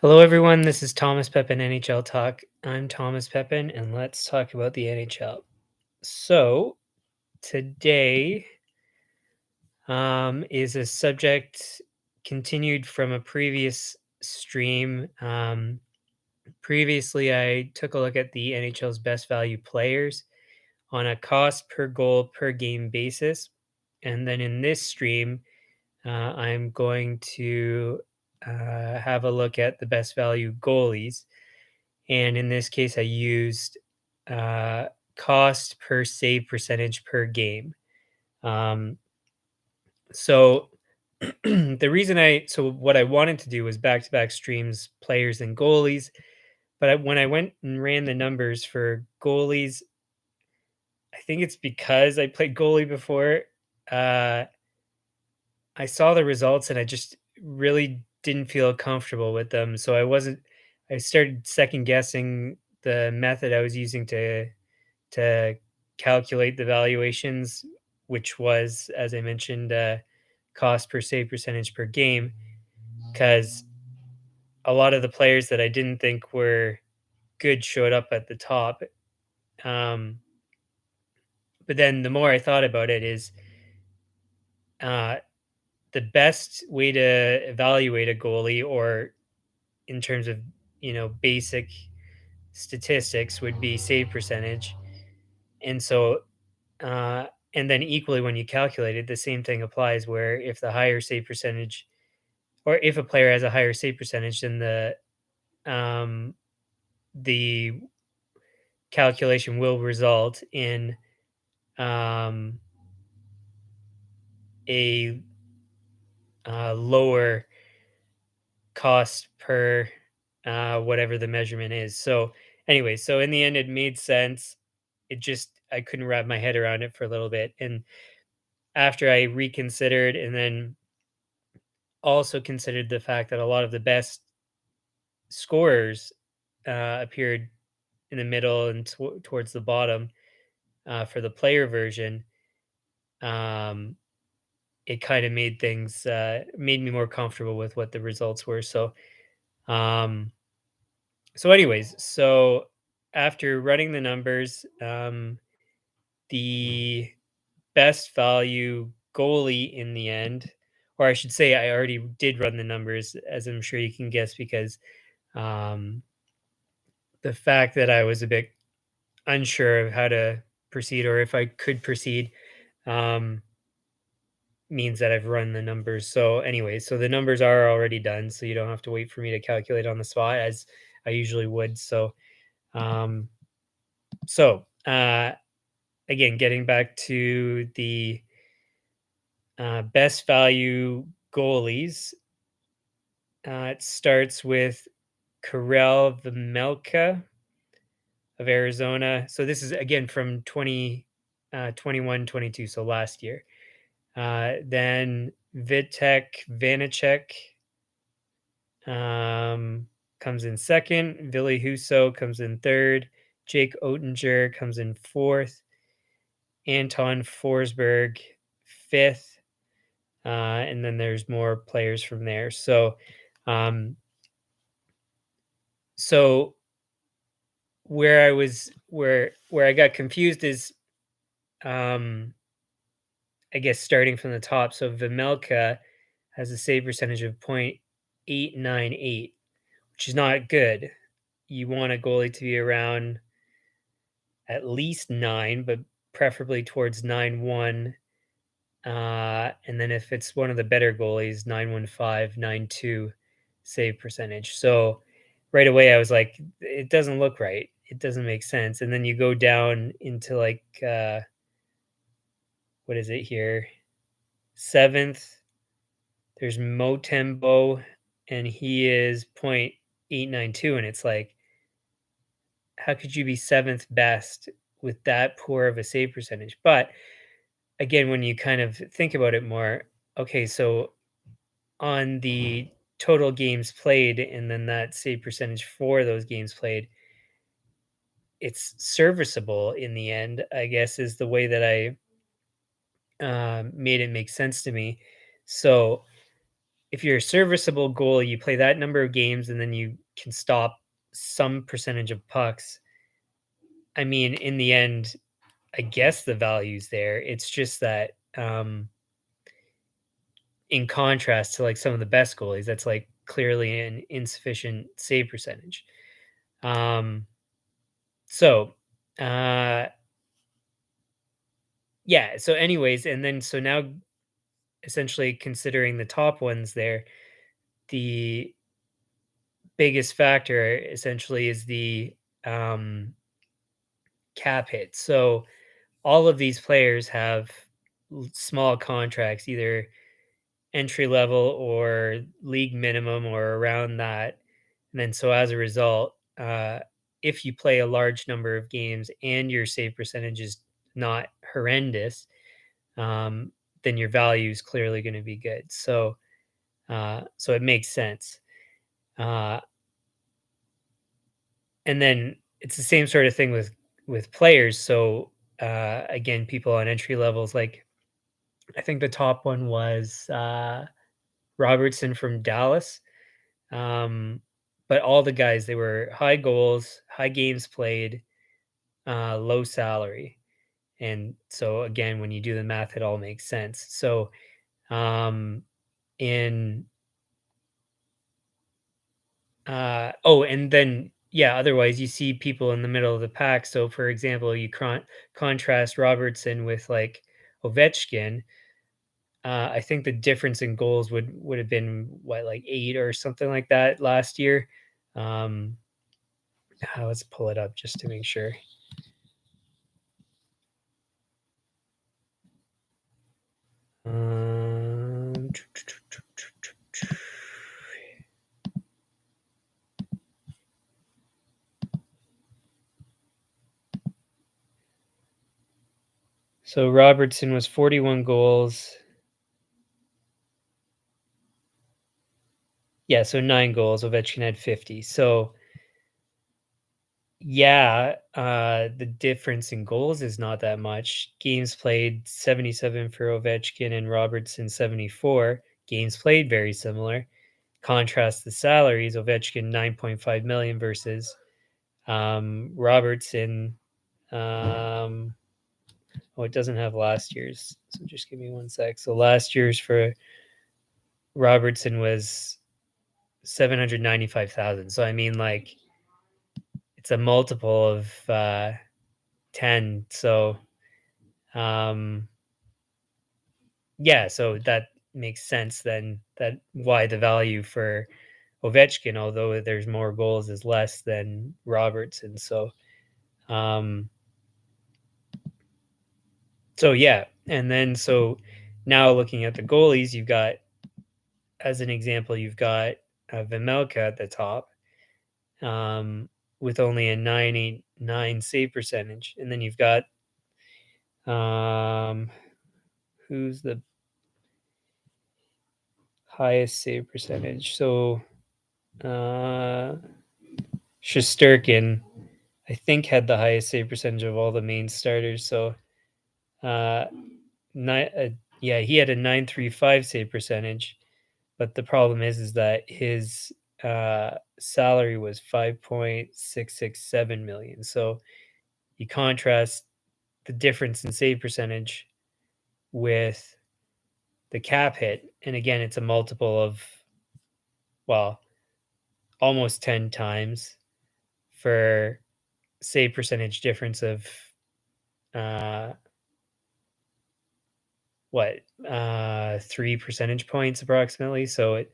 Hello, everyone. This is Thomas Pepin NHL Talk. I'm Thomas Pepin, and let's talk about the NHL. So, today is a subject continued from a previous stream. Previously, I took a look at the NHL's best value players on a cost per goal per game basis. And then in this stream, I'm going to have a look at the best value goalies. And in this case, I used uh, cost per save percentage per game. Um, so the reason so what I wanted to do was back to back streams, players and goalies. But when I went and ran the numbers for goalies, I think it's because I played goalie before. Uh, I saw the results and I just really didn't feel comfortable with them. So I started second guessing the method I was using to calculate the valuations, which was, as I mentioned, cost per save percentage per game, because a lot of the players that I didn't think were good showed up at the top. Um, but then the more I thought about it, is uh, the best way to evaluate a goalie, or in terms of basic statistics, would be save percentage, and so Uh, and then equally, when you calculate it, the same thing applies. Where if the higher save percentage, or if a player has a higher save percentage, then the calculation will result in um, a lower cost per whatever the measurement is. So, anyway, so in the end, it made sense. I couldn't wrap my head around it for a little bit, and after I reconsidered, and then also considered the fact that a lot of the best scorers appeared in the middle and towards the bottom for the player version. Um, it kind of made me more comfortable with what the results were. Um, so after running the numbers, the best value goalie in the end, or I should say, I already did run the numbers, as I'm sure you can guess, because um, the fact that I was a bit unsure of how to proceed, or if I could proceed, um, means that I've run the numbers. So, anyway, so the numbers are already done, so you don't have to wait for me to calculate on the spot as I usually would. Um, so again, getting back to the best value goalies, it starts with Karel Vejmelka of Arizona. So this is again from 21, 22, so last year. Then Vitek Vanacek comes in second. Ville Huso comes in third. Jake Oettinger comes in fourth. Anton Forsberg fifth. And then there's more players from there. Um, so where I got confused is, um, I guess, starting from the top. So Vimelka has a save percentage of 0.898, which is not good. You want a goalie to be around at least 9, but preferably towards 9.1. And then if it's one of the better goalies, 9.15, 9.2 save percentage. So right away, I was like, it doesn't look right. It doesn't make sense. And then you go down into like, what is it here? Seventh, there's Motembo, and he is 0.892. And it's like, how could you be seventh best with that poor of a save percentage? But again, when you kind of think about it more, okay, so on the total games played and then that save percentage for those games played, it's serviceable in the end, I guess, is the way that I made it make sense to me. So if you're a serviceable goalie, you play that number of games and then you can stop some percentage of pucks. I mean, in the end, I guess the value's there. It's just that in contrast to like some of the best goalies, that's like clearly an insufficient save percentage. Um, so uh yeah, so anyways, and then so now essentially considering the top ones there, the biggest factor essentially is the um cap hit. So all of these players have small contracts, either entry level or league minimum or around that. And then so as a result, if you play a large number of games and your save percentage is not horrendous, um, then your value is clearly going to be good. So it makes sense. Uh, and then it's the same sort of thing with players. So again, people on entry levels, like I think the top one was Robertson from Dallas. Um, but all the guys, they were high goals, high games played, low salary. And so again, when you do the math, it all makes sense. So um, in and then yeah, otherwise you see people in the middle of the pack. So for example, you contrast Robertson with like Ovechkin. I think the difference in goals would have been what, like 8 or something like that last year. Um, let's pull it up just to make sure. Um, so Robertson was 41 goals. Yeah, so 9 goals. Ovechkin had 50. So yeah, the difference in goals is not that much. Games played 77 for Ovechkin and Robertson 74. Games played very similar. Contrast the salaries, Ovechkin 9.5 million versus Robertson. Um, oh, it doesn't have last year's. So just give me one sec. So last year's for Robertson was 795,000. So I mean, like, it's a multiple of 10. So um yeah, so that makes sense then, that why the value for Ovechkin, although there's more goals, is less than Robertson. Um so yeah, and then so now looking at the goalies, you've got, as an example, you've got Vemelka at the top, um, with only a 989 save percentage, and then you've got um, who's the highest save percentage? So uh, Shesterkin, I think, had the highest save percentage of all the main starters. So uh, nine, yeah, he had a 935 save percentage, but the problem is that his salary was 5.667 million. So you contrast the difference in save percentage with the cap hit, and again, it's a multiple of, well, almost 10 times for save percentage difference of uh, what 3 percentage points approximately. So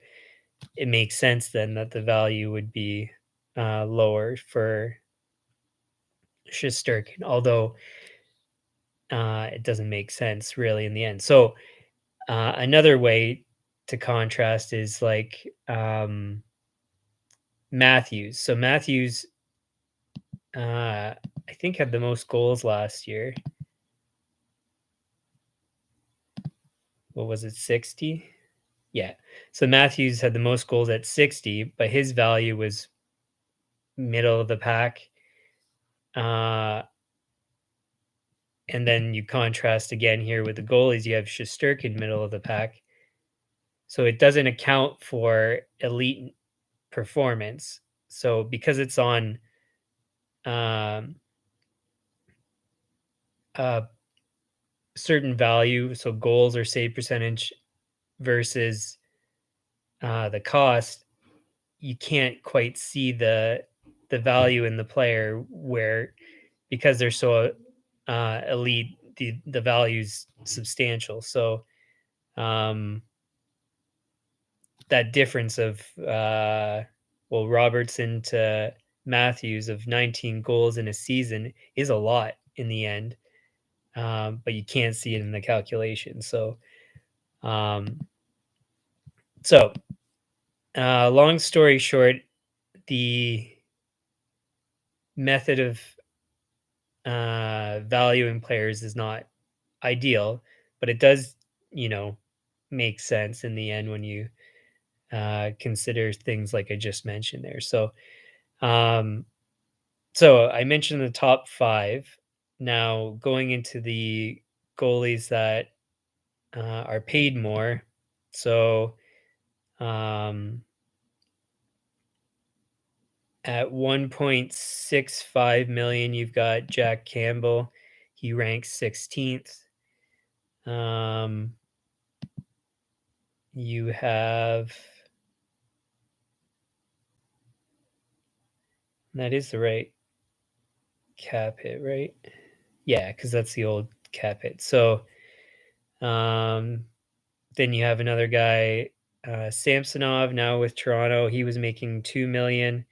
it makes sense then that the value would be lower for Shesterkin, although it doesn't make sense really in the end. So another way to contrast is like Matthews. So Matthews, I think, had the most goals last year. What was it, 60? Yeah. So Matthews had the most goals at 60, but his value was middle of the pack. Uh, and then you contrast again here with the goalies. You have Shesterkin middle of the pack. So it doesn't account for elite performance. So because it's on um, a certain value, so goals or save percentage versus the cost, you can't quite see the value in the player where because they're so elite, the value's substantial. So um, that difference of well, Robertson to Matthews of 19 goals in a season is a lot in the end, but you can't see it in the calculation. Um, so long story short, the method of valuing players is not ideal, but it does, you know, make sense in the end when you consider things like I just mentioned there. Um, so I mentioned the top five. Now going into the goalies that are paid more. So um, at 1.65 million, you've got Jack Campbell. He ranks 16th. Um, you have that is the right cap hit, right? Yeah, because that's the old cap hit. So um, then you have another guy, Samsonov, now with Toronto. He was making 2 million,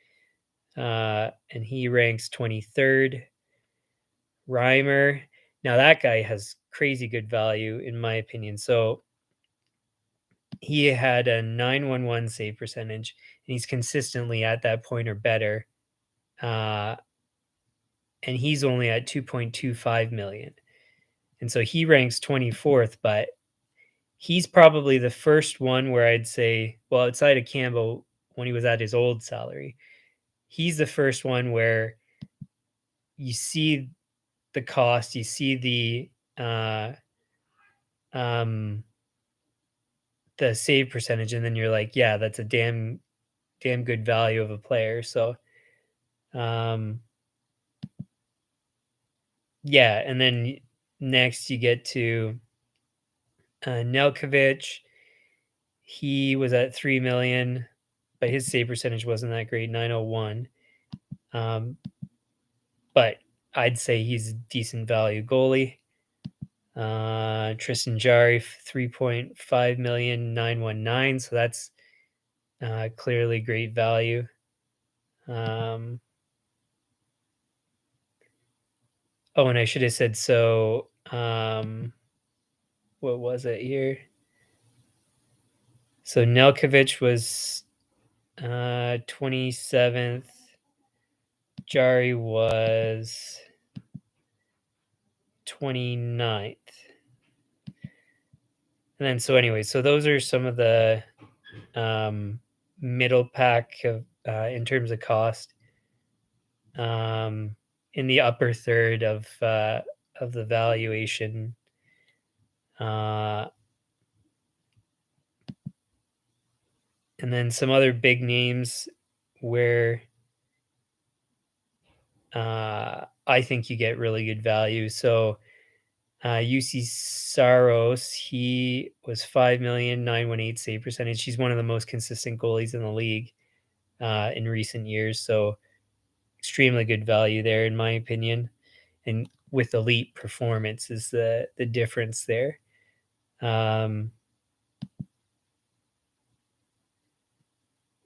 and he ranks 23rd. Reimer, now that guy has crazy good value in my opinion. So he had a 911 save percentage, and he's consistently at that point or better. Uh, and he's only at 2.25 million. And so he ranks 24th, but he's probably the first one where I'd say, well, outside of Campbell, when he was at his old salary, he's the first one where you see the cost, you see um, the save percentage, and then you're like, yeah, that's a damn good value of a player. So, um, yeah, and then next you get to Nelkovich. He was at 3 million, but his save percentage wasn't that great, 901. Um, but I'd say he's a decent value goalie. Tristan Jarry, 3.5 million, 919. So that's clearly great value. Um, oh, and I should have said so. What was it here? So Nelkovich was 27th. Jari was 29th. And then, so anyway, so those are some of the middle pack of in terms of cost. In the upper third of the valuation, uh, and then some other big names where I think you get really good value. So UC Saros, he was 5 million, 918 save percentage. He's one of the most consistent goalies in the league in recent years. So extremely good value there, in my opinion. And with elite performance is the difference there.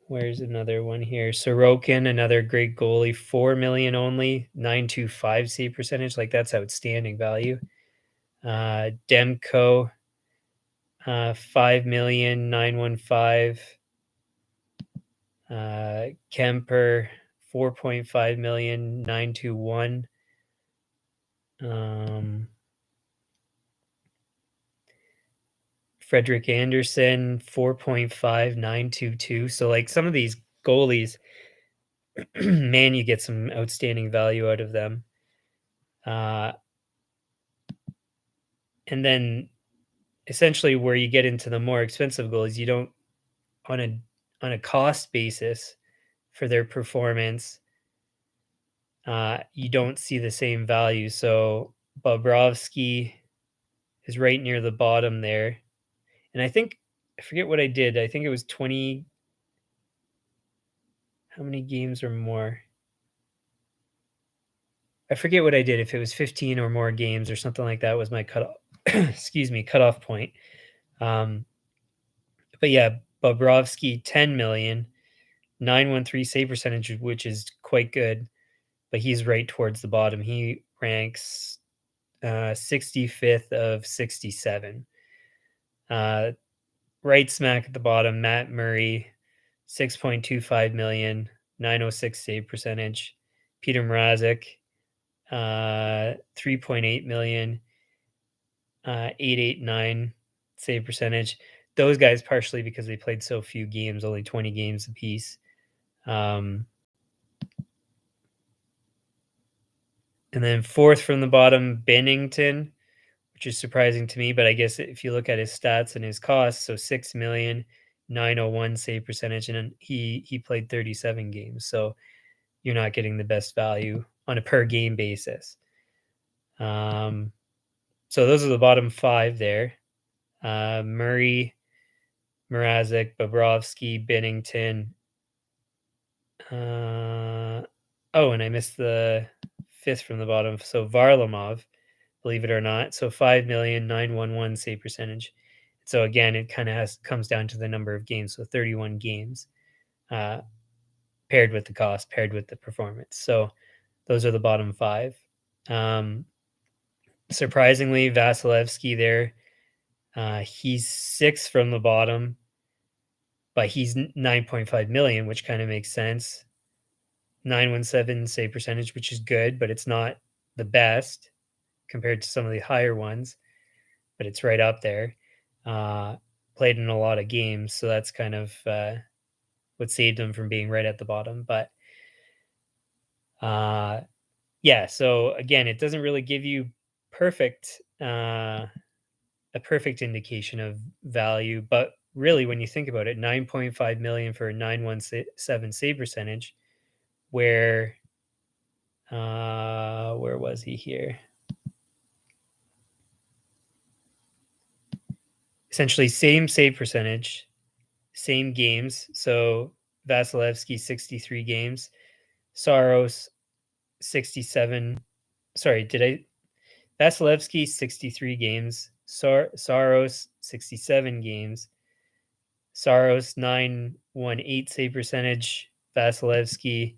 Where's another one here? Sorokin, another great goalie, 4 million only, 925 save percentage. Like that's outstanding value. Demko, 5 million, 915. Kemper, 4.5 million, 921. Frederick Anderson, 4.5, 922. So like some of these goalies, man, you get some outstanding value out of them. And then essentially where you get into the more expensive goalies, you don't on a cost basis for their performance, you don't see the same value. So Bobrovsky is right near the bottom there, and I forget what I did. I think it was 20. How many games or more? I forget what I did. If it was 15 or more games or something like that was my cut. Excuse me, cutoff point. Um, but yeah, Bobrovsky 10 million, 913 save percentage, which is quite good. But he's right towards the bottom. He ranks 65th of 67. Uh, right smack at the bottom, Matt Murray, 6.25 million, 906 save percentage. Peter Mrazek, 3.8 million, 889 save percentage. Those guys partially because they played so few games, only 20 games apiece. Um, and then fourth from the bottom, Bennington, which is surprising to me. But I guess if you look at his stats and his costs, so 6 million, 901 save percentage, and then he played 37 games. So you're not getting the best value on a per game basis. So those are the bottom five there. Murray, Mrazek, Bobrovsky, Bennington. And I missed the fifth from the bottom. So Varlamov, believe it or not. So 5,911 save percentage. So again, it kind of comes down to the number of games. So 31 games uh, paired with the cost, paired with the performance. So those are the bottom five. Surprisingly, Vasilevsky there, he's sixth from the bottom, but he's 9.5 million, which kind of makes sense. 917 save percentage, which is good, but it's not the best compared to some of the higher ones, but it's right up there. Played in a lot of games, so that's kind of what saved him from being right at the bottom. But yeah, so again, it doesn't really give you perfect a perfect indication of value, but really, when you think about it, 9.5 million for a 917 save percentage, where was he here? Essentially, same save percentage, same games. So Vasilevsky 63 games, Saros 67. Sorry, did I? Vasilevsky 63 games, Saros 67 games, Saros 918 save percentage, Vasilevsky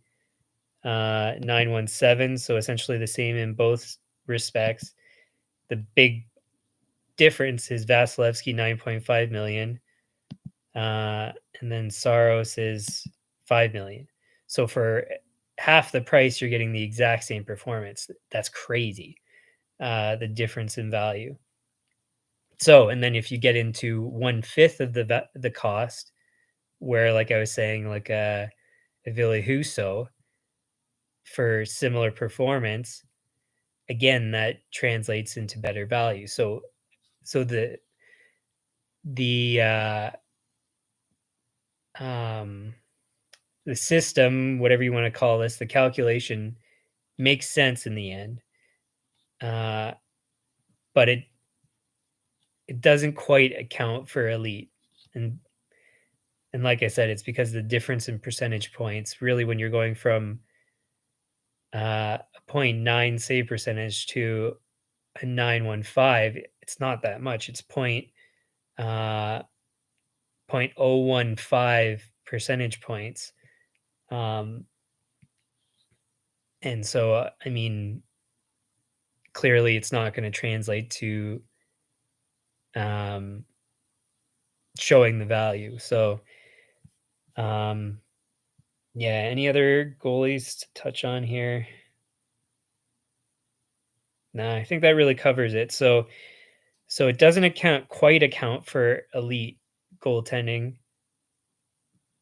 917. So essentially the same in both respects. The big difference is Vasilevsky 9.5 million, and then Saros is 5 million. So for half the price, you're getting the exact same performance. That's crazy. The difference in value. So, and then if you get into 1/5 of the cost, where like I was saying, like a Ville Husso for similar performance, again that translates into better value. So the um, the system, whatever you want to call this, the calculation makes sense in the end, uh, but it doesn't quite account for elite. And like I said, it's because the difference in percentage points, really, when you're going from a point 0.9 save percentage to a 915, it's not that much. It's uh, 0.015 percentage points. And so, I mean, clearly it's not going to translate to um, showing the value. So, yeah, any other goalies to touch on here? No, I think that really covers it. So it doesn't quite account for elite goaltending,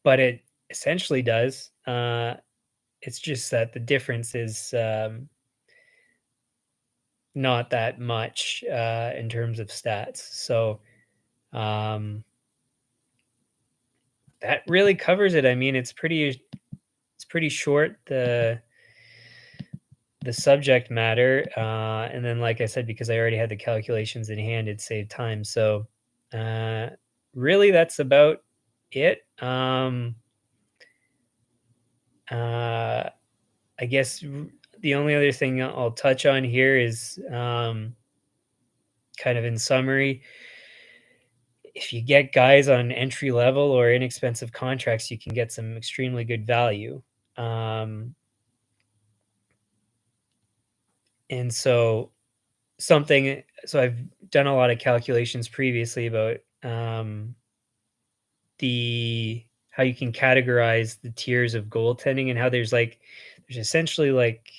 but it essentially does. It's just that the difference is not that much in terms of stats. So Um, that really covers it. I mean, it's pretty short, the subject matter, and then, like I said, because I already had the calculations in hand, it saved time. So, uh, really, that's about it. Uh, I guess the only other thing I'll touch on here is, kind of in summary, if you get guys on entry level or inexpensive contracts, you can get some extremely good value. Um, and so I've done a lot of calculations previously about the how you can categorize the tiers of goaltending and how there's essentially like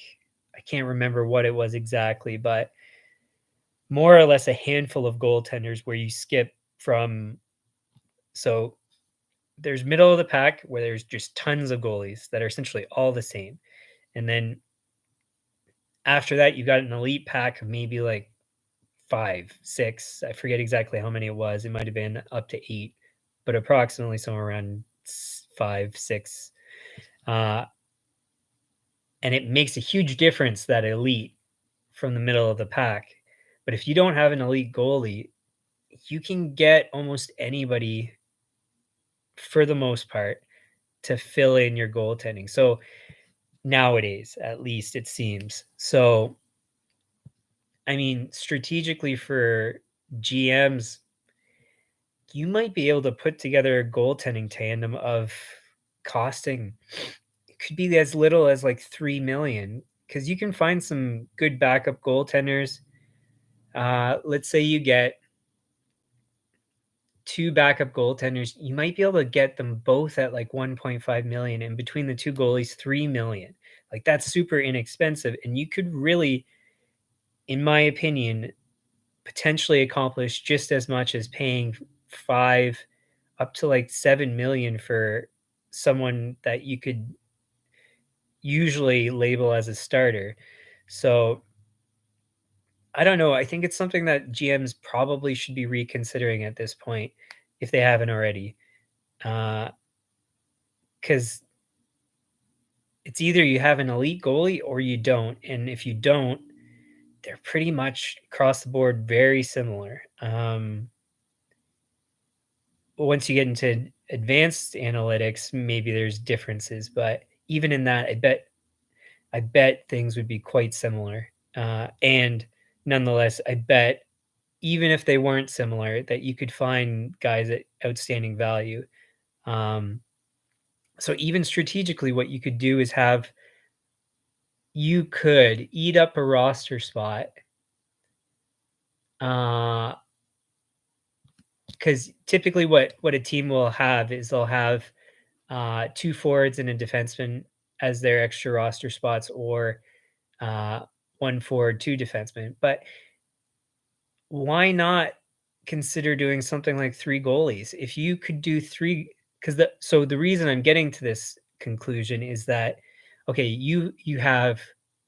I can't remember what it was exactly, but more or less a handful of goaltenders where you skip from so there's middle of the pack where there's just tons of goalies that are essentially all the same. And then after that, you got an elite pack of maybe like 5, 6. I forget exactly how many it was. It might have been up to 8, but approximately somewhere around 5, 6. Uh, and it makes a huge difference that elite from the middle of the pack. But if you don't have an elite goalie, you can get almost anybody for the most part to fill in your goaltending. So nowadays, at least it seems. So, I mean, strategically for GMs, you might be able to put together a goaltending tandem of costing it could be as little as like 3 million because you can find some good backup goaltenders. Let's say you get two backup goaltenders, you might be able to get them both at like 1.5 million, and between the two goalies 3 million. Like that's super inexpensive, and you could really, in my opinion, potentially accomplish just as much as paying 5 up to like 7 million for someone that you could usually label as a starter. So I don't know. I think it's something that GMs probably should be reconsidering at this point if they haven't already. Because it's either you have an elite goalie or you don't. And if you don't, they're pretty much across the board very similar. Once you get into advanced analytics, maybe there's differences, but even in that, I bet things would be quite similar. And nonetheless, I bet even if they weren't similar, that you could find guys at outstanding value. Um, so even strategically, what you could do is you could eat up a roster spot. Because typically what a team will have is they'll have two forwards and a defenseman as their extra roster spots, or uh, one forward, two defensemen. But why not consider doing something like three goalies? If you could do three, because the reason I'm getting to this conclusion is that okay, you have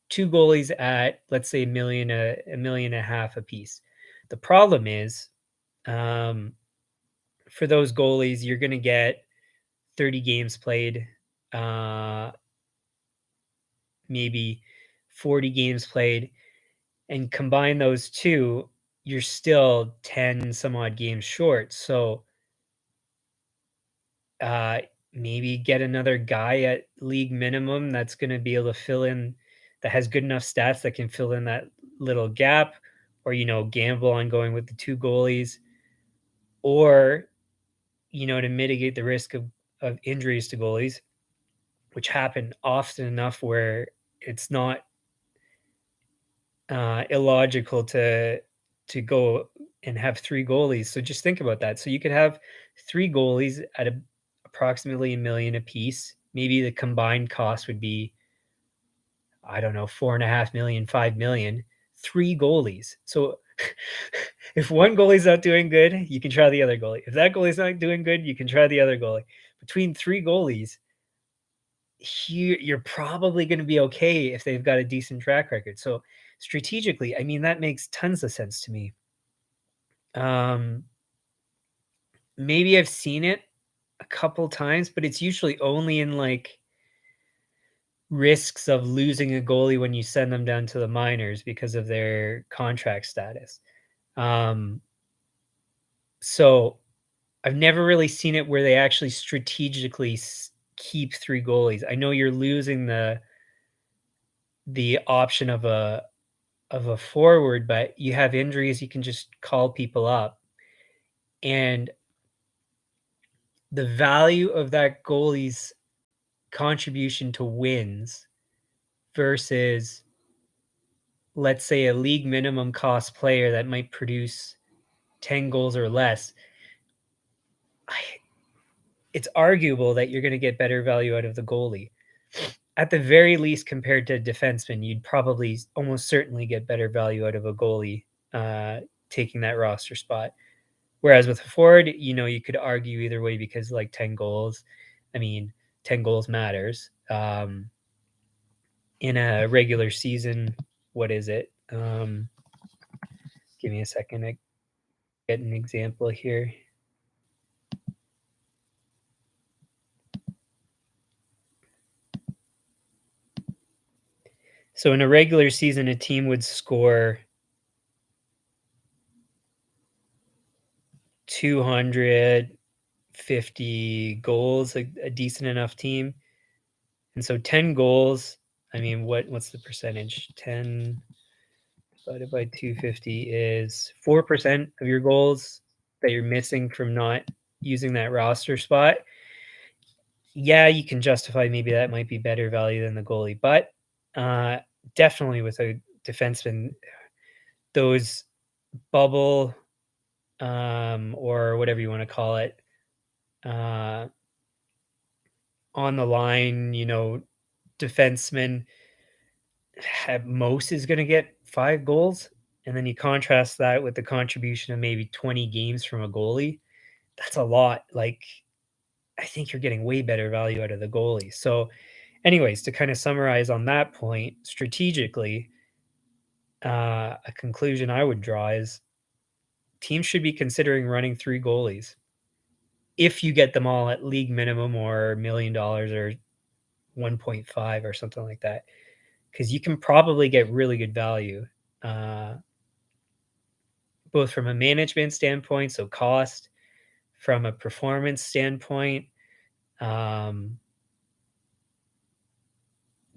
two goalies at let's say a million and a half a piece. The problem is um, for those goalies, you're going to get 30 games played, uh, maybe 40 games played, and combine those two, you're still 10 some odd games short. So uh, maybe get another guy at league minimum that's going to be able to fill in, that has good enough stats that can fill in that little gap, or, gamble on going with the two goalies, or, to mitigate the risk of injuries to goalies, which happen often enough where it's not illogical to go and have three goalies. So just think about that. So you could have three goalies at approximately a million apiece. Maybe the combined cost would be, I don't know, 4.5 million, 5 million. Three goalies. So if one goalie's not doing good, you can try the other goalie. If that goalie's not doing good, you can try the other goalie. Between three goalies, you're probably going to be okay if they've got a decent track record. So strategically, I mean, that makes tons of sense to me. Um, maybe I've seen it a couple times, but it's usually only in, like, risks of losing a goalie when you send them down to the minors because of their contract status. Um, so I've never really seen it where they actually strategically keep 3 goalies. I know you're losing the option of a forward, but you have injuries, you can just call people up. And the value of that goalie's contribution to wins versus, let's say, a league minimum cost player that might produce 10 goals or less, I, it's arguable that you're going to get better value out of the goalie. At the very least, compared to a defenseman, you'd probably almost certainly get better value out of a goalie uh, taking that roster spot. Whereas with a forward, you could argue either way because like 10 goals, I mean, 10 goals matters. In a regular season, what is it? Give me a second to get an example here. So in a regular season, a team would score 250 goals, a decent enough team. And so 10 goals, I mean, what's the percentage? 10 divided by 250 is 4% of your goals that you're missing from not using that roster spot. Yeah, you can justify maybe that might be better value than the goalie, but uh, definitely with a defenseman, those bubble or whatever you want to call it, uh, on the line, defenseman at most is going to get 5 goals. And then you contrast that with the contribution of maybe 20 games from a goalie. That's a lot. Like, I think you're getting way better value out of the goalie. So, anyways, to kind of summarize on that point, strategically, a conclusion I would draw is teams should be considering running 3 goalies if you get them all at league minimum or $1 million or 1.5 or something like that, because you can probably get really good value, uh, both from a management standpoint, so cost, from a performance standpoint. Um,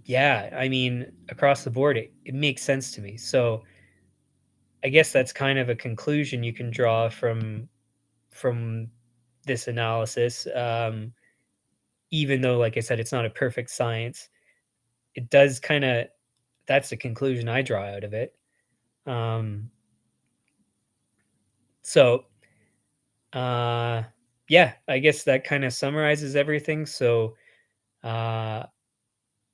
yeah, I mean, across the board, it makes sense to me. So I guess that's kind of a conclusion you can draw from this analysis. Even though, like I said, it's not a perfect science, it does kind of that's the conclusion I draw out of it. Um, so uh, yeah, I guess that kind of summarizes everything. So uh,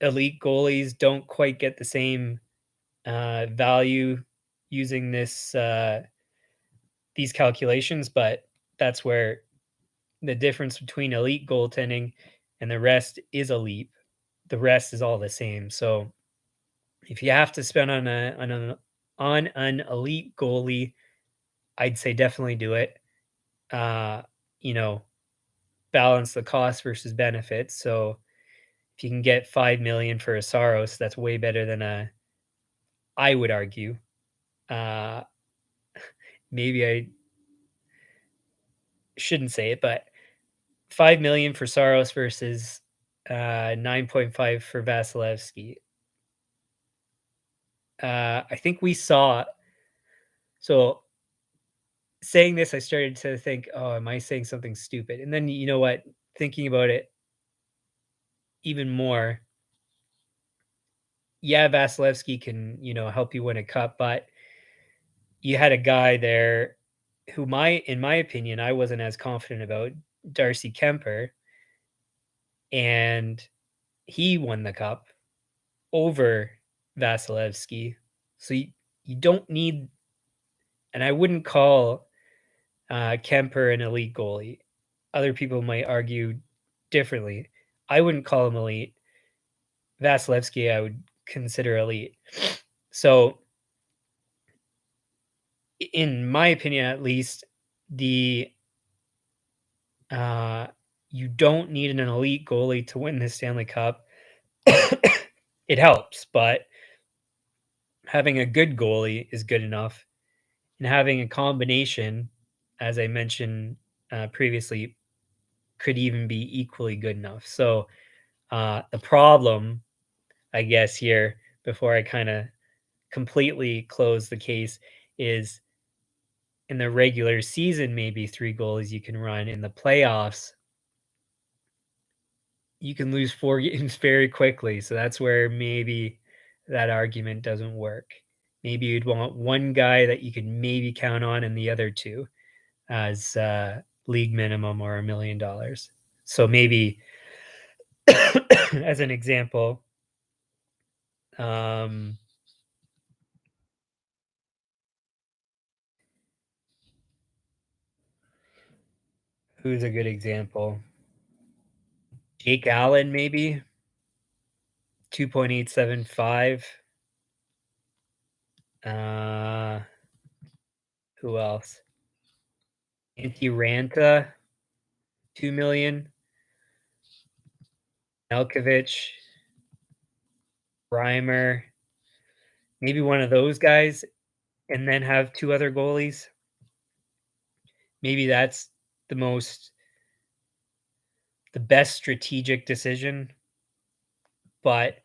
elite goalies don't quite get the same value using these calculations, but that's where the difference between elite goaltending and the rest is a leap. The rest is all the same. So if you have to spend on an elite goalie, I'd say definitely do it. Uh, you know, balance the cost versus benefits. So if you can get 5 million for a Saros, that's way better than I would argue. Uh, maybe I shouldn't say it, but 5 million for Saros versus 9.5 for Vasilevsky. I think we saw. So saying this, I started to think, oh, am I saying something stupid? And then you know what? Thinking about it even more, yeah, Vasilevsky can, help you win a cup, but you had a guy there who in my opinion, I wasn't as confident about, Darcy Kemper, and he won the cup over Vasilevsky. So you don't need, and I wouldn't call Kemper an elite goalie. Other people might argue differently. I wouldn't call him elite. Vasilevsky, I would consider elite. So, in my opinion, at least, the Uh, you don't need an elite goalie to win the Stanley Cup. It helps, but having a good goalie is good enough, and having a combination, as I mentioned previously, could even be equally good enough. So the problem, I guess, here before I kind of completely close the case is in the regular season, maybe three goalies you can run. In the playoffs, you can lose 4 games very quickly, so that's where maybe that argument doesn't work. Maybe you'd want one guy that you could maybe count on and the other 2 as, league minimum or $1,000,000. So maybe as an example, um, who's a good example? Jake Allen, maybe? 2.875. Uh, who else? Antti Ranta, 2,000,000. Elkovich, Reimer, maybe one of those guys, and then have 2 other goalies. Maybe that's the most the best strategic decision, but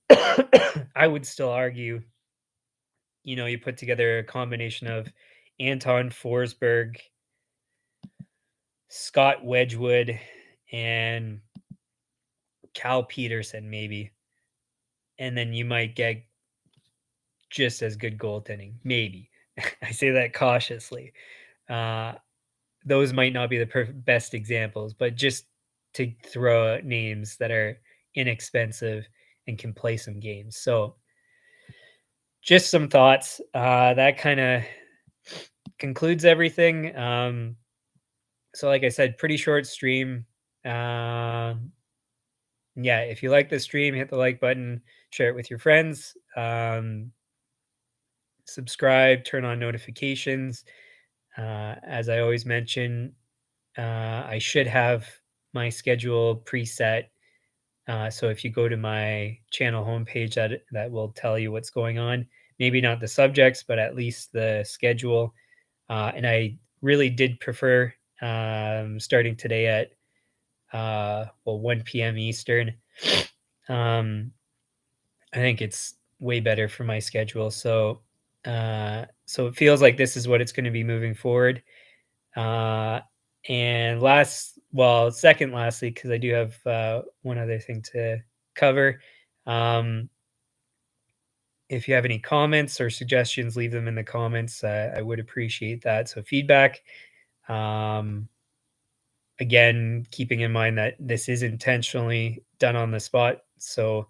I would still argue, you put together a combination of Anton Forsberg, Scott Wedgwood, and Cal Peterson maybe, and then you might get just as good goaltending, maybe. I say that cautiously. Uh, those might not be the best examples, but just to throw out names that are inexpensive and can play some games. So, just some thoughts. That kind of concludes everything. So, like I said, pretty short stream. Yeah, if you like the stream, hit the like button, share it with your friends, subscribe, turn on notifications. As I always mention, I should have my schedule preset. So if you go to my channel homepage, that will tell you what's going on. Maybe not the subjects, but at least the schedule. And I really did prefer starting today at 1 p.m. Eastern. Um, I think it's way better for my schedule. So it feels like this is what it's going to be moving forward. Uh, and second, lastly, because I do have one other thing to cover. Um, if you have any comments or suggestions, leave them in the comments. I would appreciate that. So feedback. Um, Again, keeping in mind that this is intentionally done on the spot, so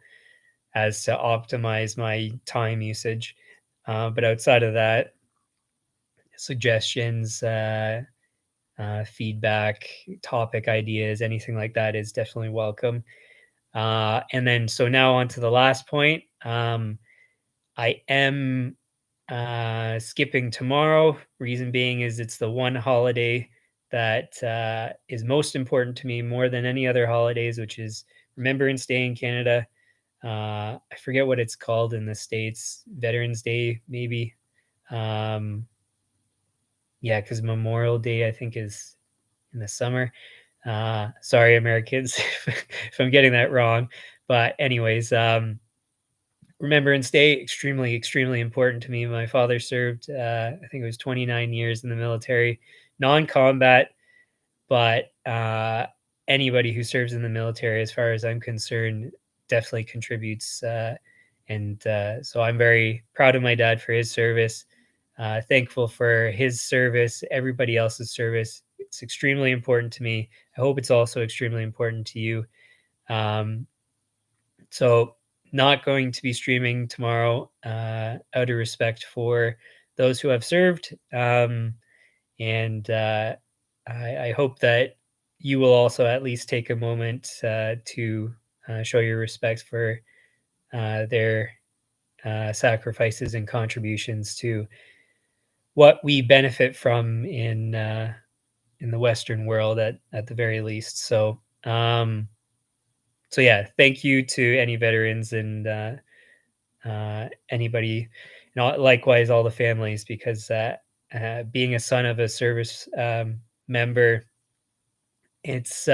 as to optimize my time usage. But outside of that, suggestions, feedback, topic ideas, anything like that is definitely welcome. And then, so now on to the last point. I am skipping tomorrow. Reason being is it's the one holiday that is most important to me more than any other holidays, which is Remembrance Day in Canada. I forget what it's called in the States, Veterans Day, maybe. Um, yeah, because Memorial Day, I think, is in the summer. Sorry, Americans, if I'm getting that wrong. But, anyways, Remembrance Day, extremely, extremely important to me. My father served, I think it was 29 years in the military, non combat, but anybody who serves in the military, as far as I'm concerned, definitely contributes. And so I'm very proud of my dad for his service, thankful for his service, everybody else's service. It's extremely important to me. I hope it's also extremely important to you. Um, so, not going to be streaming tomorrow out of respect for those who have served. And I hope that you will also at least take a moment to show your respect for their sacrifices and contributions to what we benefit from in in the Western world at the very least. So yeah, thank you to any veterans and anybody, likewise all the families, because being a son of a service member, it's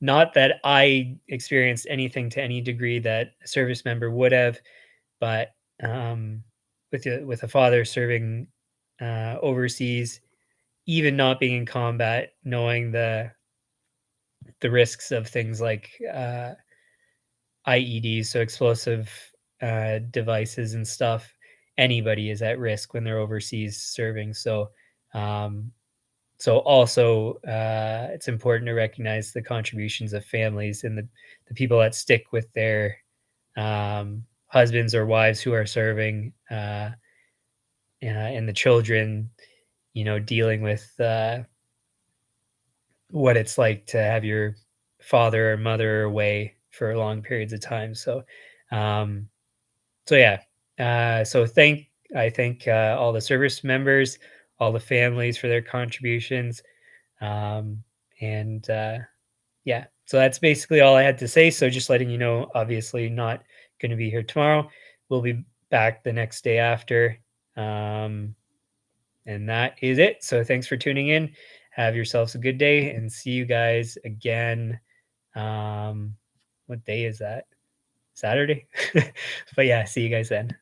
not that I experienced anything to any degree that a service member would have, but um, with a father serving overseas, even not being in combat, knowing the risks of things like IEDs, so explosive devices and stuff. Anybody is at risk when they're overseas serving. Um, so also, it's important to recognize the contributions of families and the people that stick with their husbands or wives who are serving, and the children, dealing with what it's like to have your father or mother away for long periods of time. Um, so yeah, I thank all the service members, all the families for their contributions, um, and yeah. So that's basically all I had to say. So just letting you know, obviously not going to be here tomorrow. We'll be back the next day after. Um, and that is it. So thanks for tuning in. Have yourselves a good day and see you guys again. Um, what day is that? Saturday? But yeah, see you guys then.